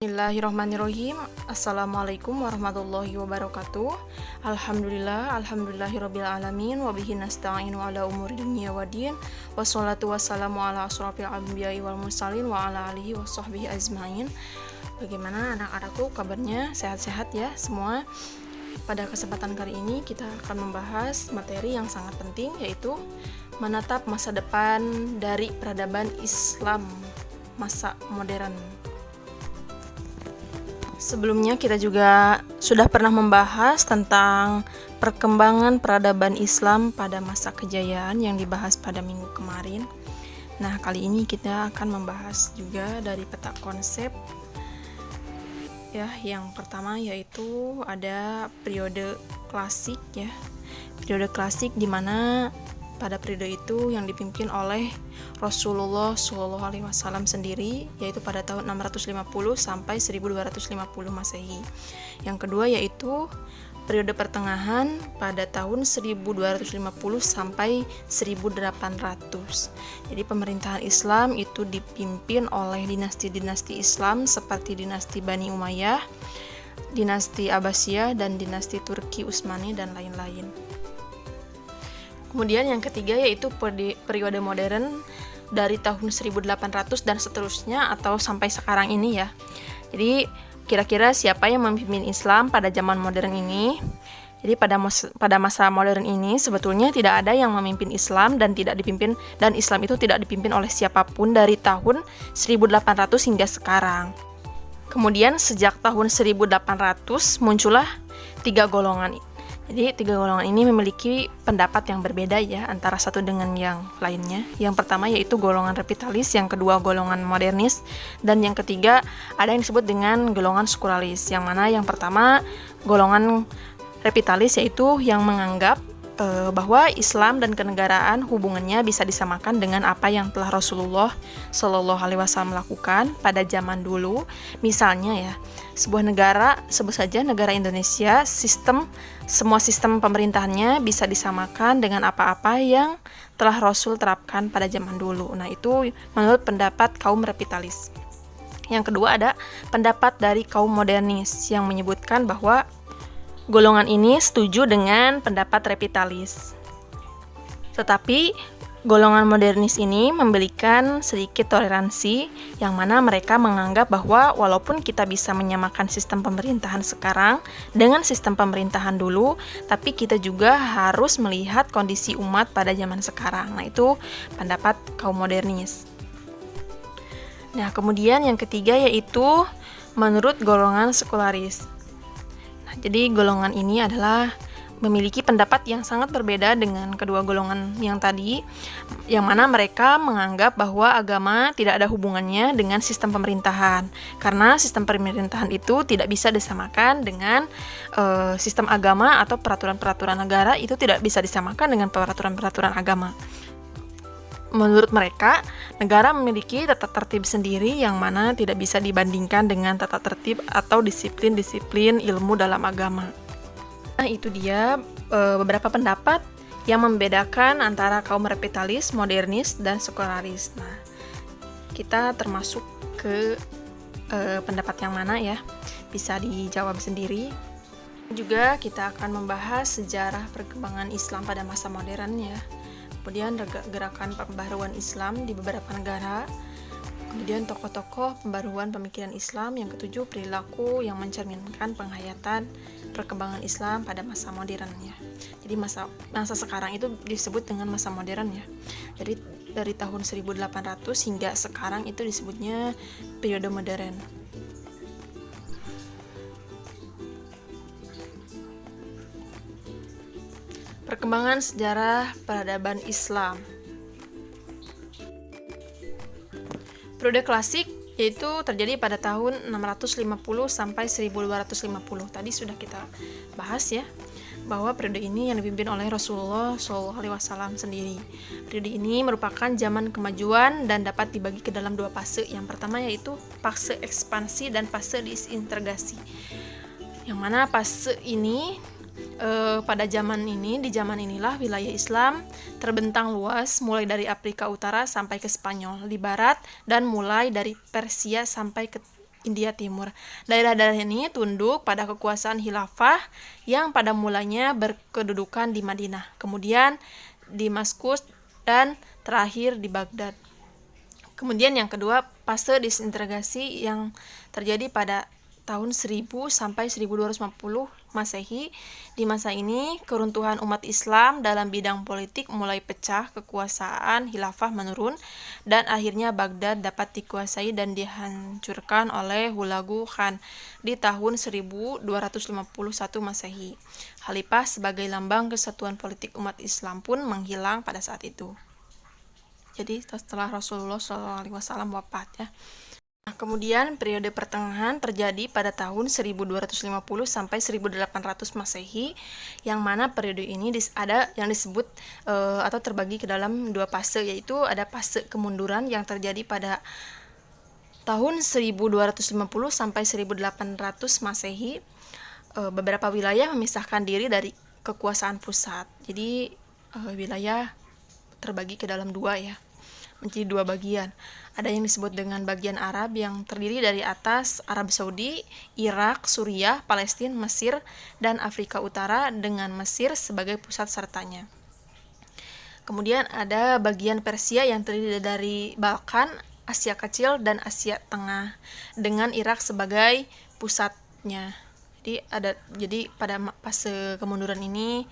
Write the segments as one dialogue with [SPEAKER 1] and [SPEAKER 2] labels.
[SPEAKER 1] Bismillahirrahmanirrahim. Assalamualaikum warahmatullahi wabarakatuh. Alhamdulillahirabbil alamin wa bihi nasta'inu ala umuri dunya waddin. Wassalatu wassalamu ala asrofil anbiya'i wal mursalin wa ala alihi washabbihi ajmain. Bagaimana anak-anakku kabarnya? Sehat-sehat ya semua? Pada kesempatan kali ini kita akan membahas materi yang sangat penting, yaitu menatap masa depan dari peradaban Islam masa modern. Sebelumnya kita juga sudah pernah membahas tentang perkembangan peradaban Islam pada masa kejayaan yang dibahas pada minggu kemarin. Nah, kali ini kita akan membahas juga dari peta konsep. Ya, yang pertama yaitu ada periode klasik ya. Periode klasik di mana pada periode itu yang dipimpin oleh Rasulullah SAW sendiri, yaitu pada tahun 650 sampai 1250 Masehi. Yang kedua yaitu periode pertengahan pada tahun 1250 sampai 1800. Jadi pemerintahan Islam itu dipimpin oleh dinasti-dinasti Islam seperti dinasti Bani Umayyah, dinasti Abbasiyah, dan dinasti Turki Utsmani dan lain-lain. Kemudian yang ketiga yaitu periode modern dari tahun 1800 dan seterusnya atau sampai sekarang ini ya. Jadi kira-kira siapa yang memimpin Islam pada zaman modern ini? Jadi pada masa modern ini sebetulnya tidak ada yang memimpin Islam dan Islam itu tidak dipimpin oleh siapapun dari tahun 1800 hingga sekarang. Kemudian sejak tahun 1800 muncullah tiga golongan. Jadi tiga golongan ini memiliki pendapat yang berbeda ya antara satu dengan yang lainnya. Yang pertama yaitu golongan repitalis, yang kedua golongan modernis, dan yang ketiga ada yang disebut dengan golongan sekularis. Yang mana yang pertama golongan repitalis yaitu yang menganggap bahwa Islam dan kenegaraan hubungannya bisa disamakan dengan apa yang telah Rasulullah Shallallahu Alaihi Wasallam lakukan pada zaman dulu. Misalnya ya, sebuah negara, sebut saja negara Indonesia, semua sistem pemerintahannya bisa disamakan dengan apa-apa yang telah Rasul terapkan pada zaman dulu. Nah, itu menurut pendapat kaum repitalis. Yang kedua ada pendapat dari kaum modernis yang menyebutkan bahwa golongan ini setuju dengan pendapat repitalis. Tetapi golongan modernis ini memberikan sedikit toleransi, yang mana mereka menganggap bahwa walaupun kita bisa menyamakan sistem pemerintahan sekarang dengan sistem pemerintahan dulu, tapi kita juga harus melihat kondisi umat pada zaman sekarang. Nah, itu pendapat kaum modernis. Nah, kemudian yang ketiga yaitu menurut golongan sekularis. Jadi golongan ini adalah memiliki pendapat yang sangat berbeda dengan kedua golongan yang tadi, yang mana mereka menganggap bahwa agama tidak ada hubungannya dengan sistem pemerintahan, karena sistem pemerintahan itu tidak bisa disamakan dengan sistem agama, atau peraturan-peraturan negara itu tidak bisa disamakan dengan peraturan-peraturan agama. Menurut mereka, negara memiliki tata tertib sendiri yang mana tidak bisa dibandingkan dengan tata tertib atau disiplin-disiplin ilmu dalam agama. Nah, itu dia beberapa pendapat yang membedakan antara kaum repitalis, modernis, dan sekularis. Nah, kita termasuk ke pendapat yang mana ya? Bisa dijawab sendiri. Juga kita akan membahas sejarah perkembangan Islam pada masa modern ya. Kemudian gerakan pembaharuan Islam di beberapa negara, kemudian tokoh-tokoh pembaharuan pemikiran Islam, yang ketujuh perilaku yang mencerminkan penghayatan perkembangan Islam pada masa modern ya. Jadi masa sekarang itu disebut dengan masa modern ya. Jadi dari tahun 1800 hingga sekarang itu disebutnya periode modern. Perkembangan sejarah peradaban Islam. Periode klasik yaitu terjadi pada tahun 650 sampai 1250. Tadi sudah kita bahas ya, bahwa periode ini yang dipimpin oleh Rasulullah SAW sendiri. Periode ini merupakan zaman kemajuan dan dapat dibagi ke dalam dua fase. Yang pertama yaitu fase ekspansi dan fase disintegrasi. Yang mana fase ini di zaman inilah wilayah Islam terbentang luas mulai dari Afrika Utara sampai ke Spanyol di barat, dan mulai dari Persia sampai ke India Timur. Daerah-daerah ini tunduk pada kekuasaan khilafah yang pada mulanya berkedudukan di Madinah, kemudian di Damaskus, dan terakhir di Baghdad. Kemudian yang kedua, fase disintegrasi yang terjadi pada tahun 1000 sampai 1250 Masehi. Di masa ini, keruntuhan umat Islam dalam bidang politik mulai pecah, kekuasaan khilafah menurun, dan akhirnya Baghdad dapat dikuasai dan dihancurkan oleh Hulagu Khan di tahun 1251 Masehi. Khalifah sebagai lambang kesatuan politik umat Islam pun menghilang pada saat itu. Jadi setelah Rasulullah SAW wafat ya. Nah, kemudian periode pertengahan terjadi pada tahun 1250 sampai 1800 Masehi, yang mana periode ini ada yang disebut atau terbagi ke dalam dua fase, yaitu ada fase kemunduran yang terjadi pada tahun 1250 sampai 1800 Masehi. Beberapa wilayah memisahkan diri dari kekuasaan pusat. Jadi wilayah terbagi ke dalam dua ya, menjadi dua bagian. Ada yang disebut dengan bagian Arab yang terdiri dari atas Arab Saudi, Irak, Suriah, Palestina, Mesir, dan Afrika Utara dengan Mesir sebagai pusat sertanya. Kemudian ada bagian Persia yang terdiri dari Balkan, Asia Kecil, dan Asia Tengah dengan Irak sebagai pusatnya. Jadi pada fase kemunduran ini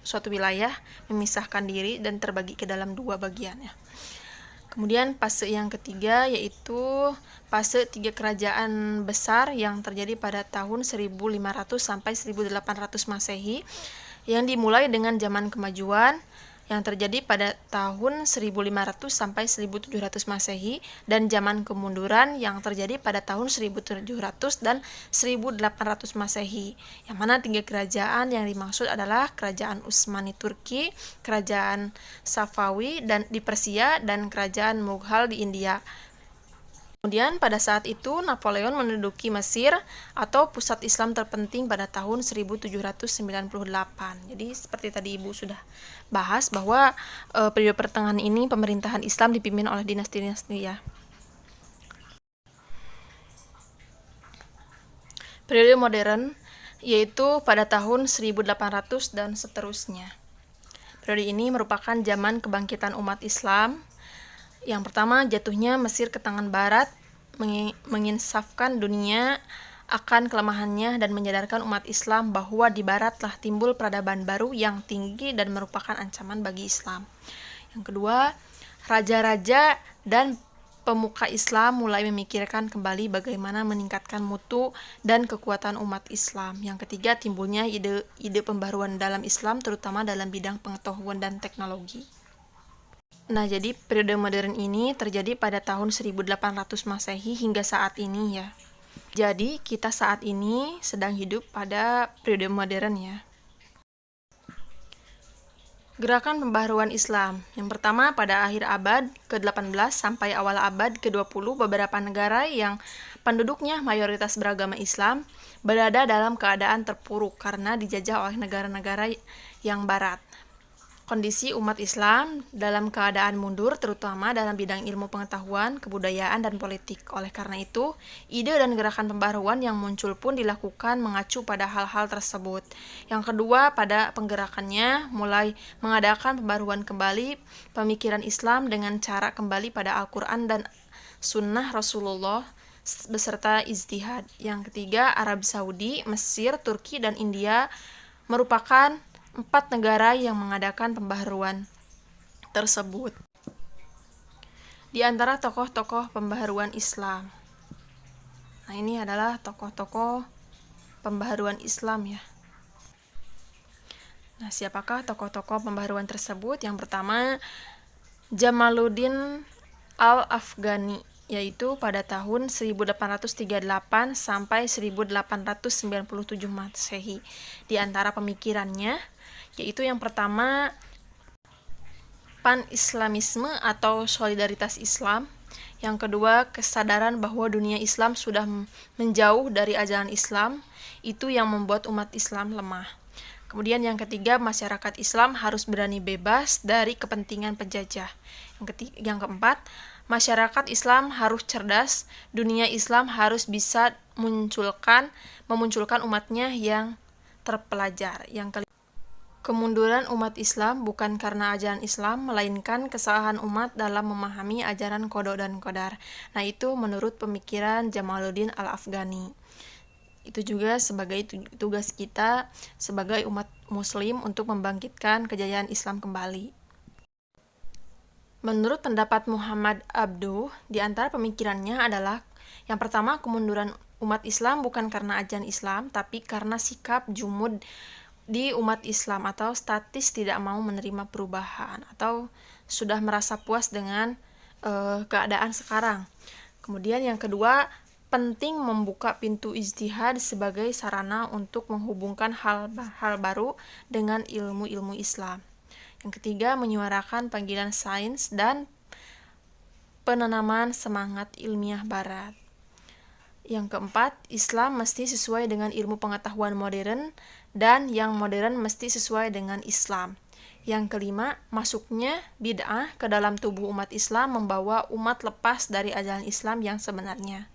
[SPEAKER 1] suatu wilayah memisahkan diri dan terbagi ke dalam dua bagian ya. Kemudian fase yang ketiga yaitu fase tiga kerajaan besar yang terjadi pada tahun 1500 sampai 1800 Masehi, yang dimulai dengan zaman kemajuan yang terjadi pada tahun 1500 sampai 1700 Masehi, dan zaman kemunduran yang terjadi pada tahun 1700 dan 1800 Masehi. Yang mana tiga kerajaan yang dimaksud adalah kerajaan Utsmani Turki, kerajaan Safawi dan di Persia, dan kerajaan Mughal di India. Kemudian pada saat itu Napoleon menduduki Mesir atau pusat Islam terpenting pada tahun 1798. Jadi seperti tadi Ibu sudah bahas bahwa periode pertengahan ini pemerintahan Islam dipimpin oleh dinasti-dinasti ya. Periode modern yaitu pada tahun 1800 dan seterusnya. Periode ini merupakan zaman kebangkitan umat Islam. Yang pertama, jatuhnya Mesir ke tangan Barat menginsafkan dunia akan kelemahannya dan menyadarkan umat Islam bahwa di Barat telah timbul peradaban baru yang tinggi dan merupakan ancaman bagi Islam. Yang kedua, raja-raja dan pemuka Islam mulai memikirkan kembali bagaimana meningkatkan mutu dan kekuatan umat Islam. Yang ketiga, timbulnya ide pembaruan dalam Islam, terutama dalam bidang pengetahuan dan teknologi. Nah, jadi periode modern ini terjadi pada tahun 1800 Masehi hingga saat ini ya. Jadi, kita saat ini sedang hidup pada periode modern ya. Gerakan pembaharuan Islam. Yang pertama, pada akhir abad ke-18 sampai awal abad ke-20, beberapa negara yang penduduknya mayoritas beragama Islam berada dalam keadaan terpuruk karena dijajah oleh negara-negara yang barat. Kondisi umat Islam dalam keadaan mundur, terutama dalam bidang ilmu pengetahuan, kebudayaan, dan politik. Oleh karena itu, ide dan gerakan pembaruan yang muncul pun dilakukan mengacu pada hal-hal tersebut. Yang kedua, pada penggerakannya mulai mengadakan pembaruan kembali pemikiran Islam dengan cara kembali pada Al-Quran dan Sunnah Rasulullah beserta ijtihad. Yang ketiga, Arab Saudi, Mesir, Turki, dan India merupakan 4 negara yang mengadakan pembaharuan tersebut. Di antara tokoh-tokoh pembaharuan Islam. Nah, ini adalah tokoh-tokoh pembaharuan Islam ya. Nah, siapakah tokoh-tokoh pembaharuan tersebut? Yang pertama, Jamaluddin Al-Afghani, yaitu pada tahun 1838 sampai 1897 Masehi. Di antara pemikirannya yaitu yang pertama, pan-islamisme atau solidaritas Islam. Yang kedua, kesadaran bahwa dunia Islam sudah menjauh dari ajaran Islam, itu yang membuat umat Islam lemah. Kemudian yang ketiga, masyarakat Islam harus berani bebas dari kepentingan penjajah. Yang keempat, Masyarakat Islam harus cerdas, dunia Islam harus bisa memunculkan umatnya yang terpelajar. Yang kelima, kemunduran umat Islam bukan karena ajaran Islam, melainkan kesalahan umat dalam memahami ajaran qada dan qadar. Nah, itu menurut pemikiran Jamaluddin Al-Afghani. Itu juga sebagai tugas kita sebagai umat muslim untuk membangkitkan kejayaan Islam kembali. Menurut pendapat Muhammad Abduh, di antara pemikirannya adalah yang pertama, kemunduran umat Islam bukan karena ajaran Islam, tapi karena sikap jumud di umat Islam atau statis tidak mau menerima perubahan atau sudah merasa puas dengan keadaan sekarang. Kemudian yang kedua, penting membuka pintu ijtihad sebagai sarana untuk menghubungkan hal baru dengan ilmu-ilmu Islam. Yang ketiga, menyuarakan panggilan sains dan penanaman semangat ilmiah barat. Yang keempat, Islam mesti sesuai dengan ilmu pengetahuan modern dan yang modern mesti sesuai dengan Islam. Yang kelima, masuknya bid'ah ke dalam tubuh umat Islam membawa umat lepas dari ajaran Islam yang sebenarnya.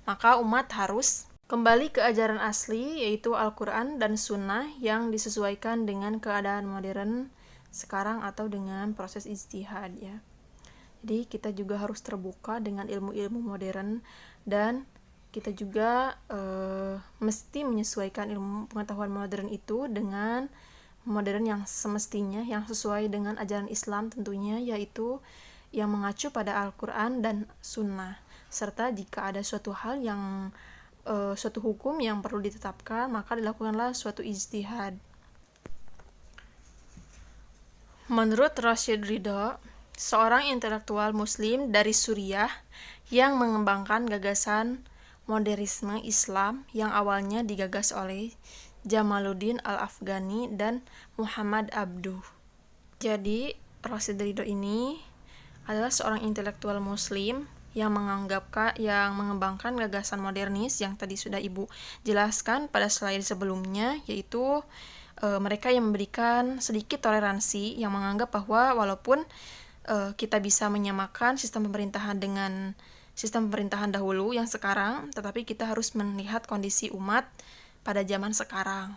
[SPEAKER 1] Maka umat harus kembali ke ajaran asli, yaitu Al-Quran dan Sunnah yang disesuaikan dengan keadaan modern sekarang atau dengan proses ijtihad ya. Jadi kita juga harus terbuka dengan ilmu-ilmu modern dan kita juga mesti menyesuaikan ilmu pengetahuan modern itu dengan modern yang semestinya, yang sesuai dengan ajaran Islam tentunya, yaitu yang mengacu pada Al-Quran dan Sunnah. Serta jika ada suatu hal yang suatu hukum yang perlu ditetapkan, maka dilakukanlah suatu ijtihad. Menurut Rashid Ridha, seorang intelektual muslim dari Suriah yang mengembangkan gagasan modernisme Islam yang awalnya digagas oleh Jamaluddin Al-Afghani dan Muhammad Abduh. Jadi, Rashid Ridha ini adalah seorang intelektual muslim yang mengembangkan gagasan modernis yang tadi sudah Ibu jelaskan pada slide sebelumnya, yaitu mereka yang memberikan sedikit toleransi, yang menganggap bahwa walaupun kita bisa menyamakan sistem pemerintahan dengan sistem pemerintahan dahulu yang sekarang, tetapi kita harus melihat kondisi umat pada zaman sekarang.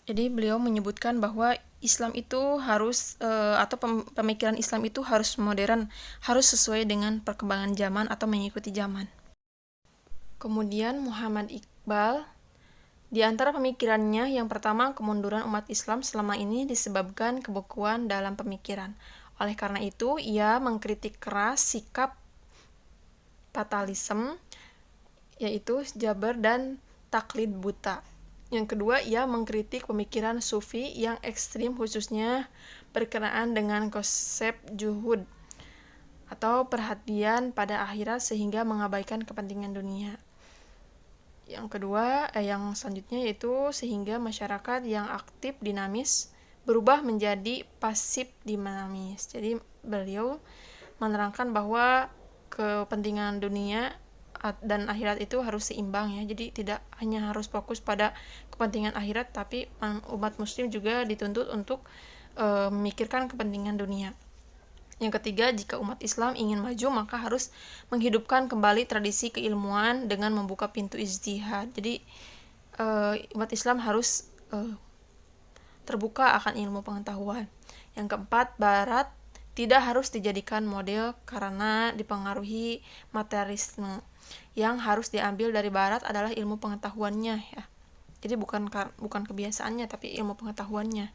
[SPEAKER 1] Jadi beliau menyebutkan bahwa Islam itu harus atau pemikiran Islam itu harus modern, harus sesuai dengan perkembangan zaman atau mengikuti zaman. Kemudian Muhammad Iqbal, di antara pemikirannya, yang pertama, kemunduran umat Islam selama ini disebabkan kebekuan dalam pemikiran. Oleh karena itu, ia mengkritik keras sikap fatalisme, yaitu jabar dan taklid buta. Yang kedua, ia mengkritik pemikiran sufi yang ekstrim, khususnya berkenaan dengan konsep juhud atau perhatian pada akhirat sehingga mengabaikan kepentingan dunia. Yang kedua, yang selanjutnya yaitu sehingga masyarakat yang aktif dinamis berubah menjadi pasif dinamis. Jadi beliau menerangkan bahwa kepentingan dunia dan akhirat itu harus seimbang ya. Jadi tidak hanya harus fokus pada kepentingan akhirat, tapi umat muslim juga dituntut untuk memikirkan kepentingan dunia. Yang ketiga, jika umat Islam ingin maju, maka harus menghidupkan kembali tradisi keilmuan dengan membuka pintu ijtihad. Jadi umat Islam harus terbuka akan ilmu pengetahuan. Yang keempat, Barat tidak harus dijadikan model karena dipengaruhi materialisme. Yang harus diambil dari Barat adalah ilmu pengetahuannya ya. Jadi bukan kebiasaannya, tapi ilmu pengetahuannya.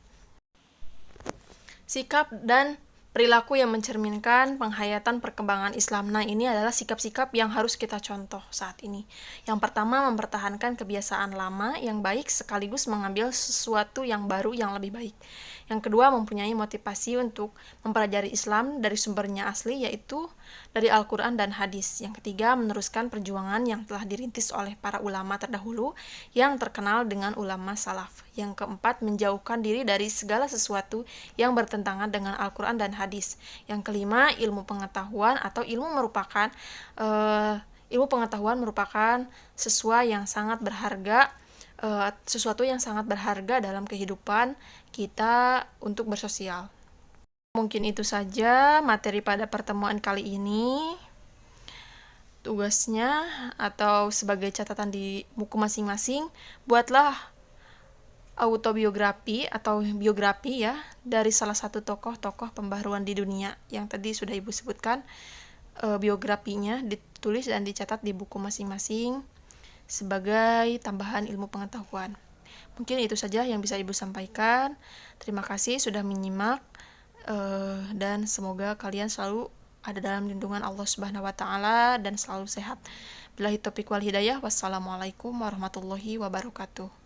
[SPEAKER 1] Sikap dan perilaku yang mencerminkan penghayatan perkembangan Islam. Nah, ini adalah sikap-sikap yang harus kita contoh saat ini. Yang pertama, mempertahankan kebiasaan lama yang baik sekaligus mengambil sesuatu yang baru yang lebih baik. Yang kedua, mempunyai motivasi untuk mempelajari Islam dari sumbernya asli, yaitu dari Al-Quran dan Hadis. Yang ketiga, meneruskan perjuangan yang telah dirintis oleh para ulama terdahulu yang terkenal dengan ulama salaf. Yang keempat, menjauhkan diri dari segala sesuatu yang bertentangan dengan Al-Quran dan Hadis. Yang kelima, ilmu pengetahuan atau ilmu pengetahuan merupakan sesuatu yang sangat berharga dalam kehidupan kita untuk bersosial. Mungkin itu saja materi pada pertemuan kali ini. Tugasnya atau sebagai catatan di buku masing-masing, buatlah autobiografi atau biografi ya dari salah satu tokoh-tokoh pembaharuan di dunia yang tadi sudah Ibu sebutkan. Biografinya ditulis dan dicatat di buku masing-masing sebagai tambahan ilmu pengetahuan. Mungkin itu saja yang bisa Ibu sampaikan. Terima kasih sudah menyimak, dan semoga kalian selalu ada dalam lindungan Allah Subhanahu wa taala dan selalu sehat. Billahi taufiq wal hidayah. Wassalamualaikum warahmatullahi wabarakatuh.